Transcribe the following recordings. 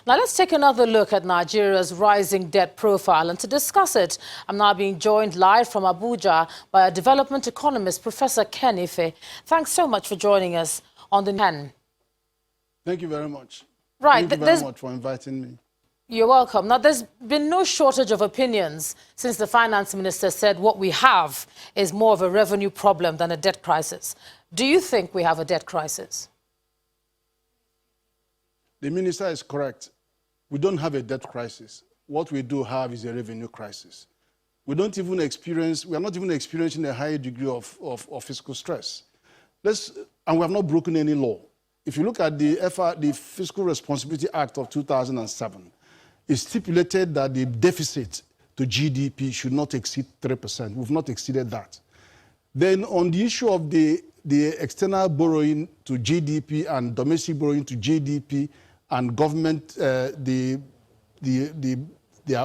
Now let's take another look at Nigeria's rising debt profile. And to discuss it, I'm now being joined live from Abuja by a development economist, Professor Ken Ife. Thanks so much for joining us on the Ken. Thank you very much. Right. Thank you very much for inviting me. You're welcome. Now, there's been no shortage of opinions since the finance minister said what we have is more of a revenue problem than a debt crisis. Do you think we have a debt crisis? The minister is correct. We don't have a debt crisis. What we do have is a revenue crisis. We are not even experiencing a high degree of fiscal stress. And we have not broken any law. If you look at the Fiscal Responsibility Act of 2007, it stipulated that the deficit to GDP should not exceed 3%. We've not exceeded that. Then on the issue of the external borrowing to GDP and domestic borrowing to GDP and government, the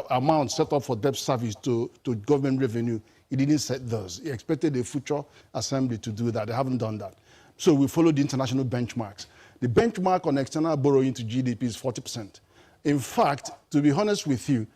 amount set up for debt service to government revenue, he didn't set those. He expected a future assembly to do that. They haven't done that. So we followed the international benchmarks. The benchmark on external borrowing to GDP is 40%. In fact, to be honest with you,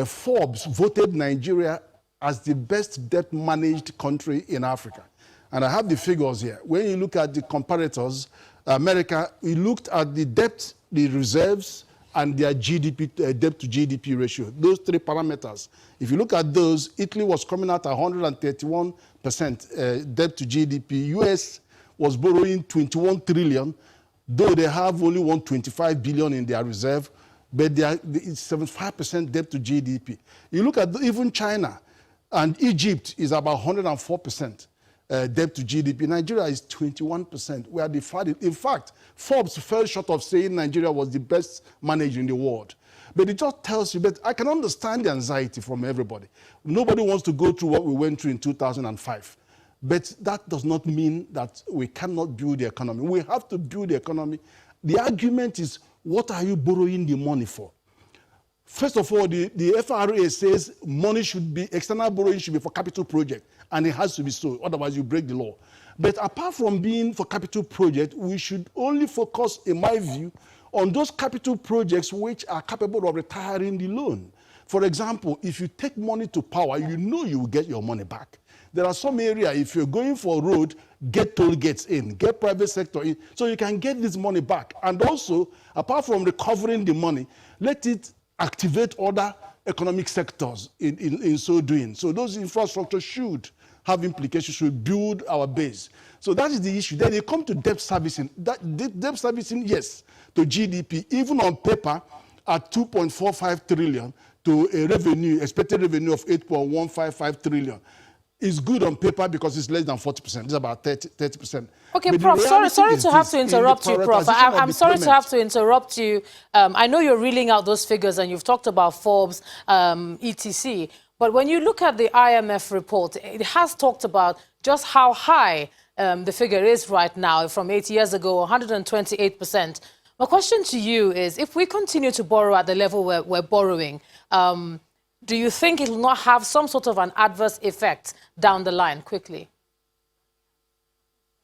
Forbes voted Nigeria as the best debt-managed country in Africa. And I have the figures here. When you look at the comparators, America, we looked at the debt, the reserves, and their GDP, debt to GDP ratio. Those three parameters. If you look at those, Italy was coming out at 131% debt to GDP. US was borrowing 21 trillion, though they have only 125 billion in their reserve, but it's 75% debt to GDP. You look at even China and Egypt is about 104% debt to GDP. Nigeria is 21%. We are the farthest. In fact, Forbes fell short of saying Nigeria was the best managed in the world. But it just tells you, but I can understand the anxiety from everybody. Nobody wants to go through what we went through in 2005. But that does not mean that we cannot build the economy. We have to build the economy. The argument is, what are you borrowing the money for? First of all, the FRA says money should be, external borrowing should be for capital project, and it has to be so, otherwise you break the law. But apart from being for capital project, we should only focus, in my view, on those capital projects which are capable of retiring the loan. For example, if you take money to power, you know you will get your money back. There are some areas, if you're going for a road, get toll gates in, get private sector in, so you can get this money back. And also, apart from recovering the money, let it activate other economic sectors in so doing. So those infrastructure should have implications, should build our base. So that is the issue. Then you come to debt servicing. Debt servicing, yes, to GDP, even on paper, at 2.45 trillion to a revenue, expected revenue of 8.155 trillion. It's good on paper because it's less than 40%. It's about 30%. Okay, Prof, sorry to have to interrupt you, Prof. I'm sorry to have to interrupt you. I know you're reeling out those figures and you've talked about Forbes, etc. But when you look at the IMF report, it has talked about just how high the figure is right now from 8 years ago, 128%. My question to you is, if we continue to borrow at the level we're borrowing, do you think it will not have some sort of an adverse effect down the line quickly?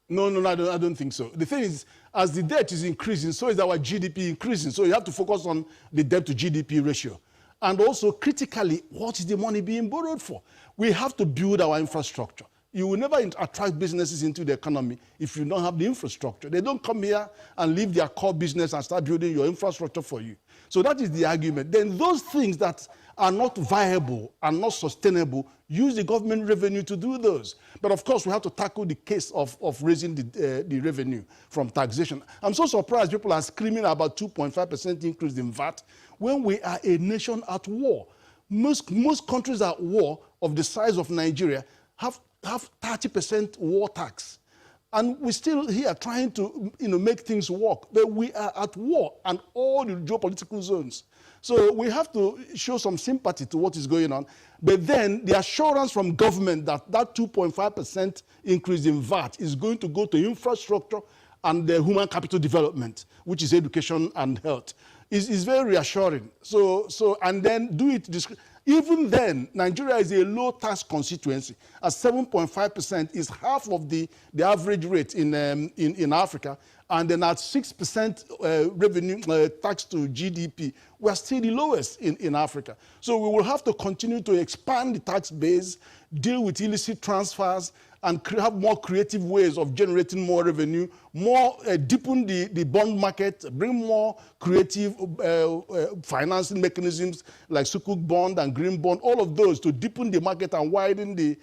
No, I don't think so. The thing is, as the debt is increasing, so is our GDP increasing. So you have to focus on the debt to GDP ratio. And also, critically, what is the money being borrowed for? We have to build our infrastructure. You will never attract businesses into the economy if you don't have the infrastructure. They don't come here and leave their core business and start building your infrastructure for you. So that is the argument. Then those things that are not viable and not sustainable, use the government revenue to do those. But of course, we have to tackle the case of raising the revenue from taxation. I'm so surprised people are screaming about 2.5% increase in VAT when we are a nation at war. Most countries at war of the size of Nigeria have 30% war tax. And we're still here trying to make things work. But we are at war and all the geopolitical zones. So we have to show some sympathy to what is going on. But then the assurance from government that 2.5% increase in VAT is going to go to infrastructure and the human capital development, which is education and health, is very reassuring. And then do it discreetly. Even then, Nigeria is a low-tax constituency. At 7.5% is half of the average rate in Africa. And then at 6% revenue tax to GDP, we're still the lowest in Africa. So we will have to continue to expand the tax base, deal with illicit transfers, and have more creative ways of generating more revenue, more deepen the bond market, bring more creative financing mechanisms like Sukuk bond and green bond, all of those to deepen the market and widen the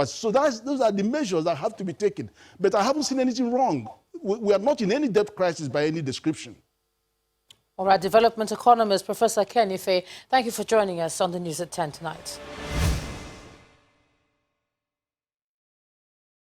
so those are the measures that have to be taken. But I haven't seen anything wrong. We are not in any debt crisis by any description. All right, development economist Professor Ken Ife, thank you for joining us on the News at 10 tonight.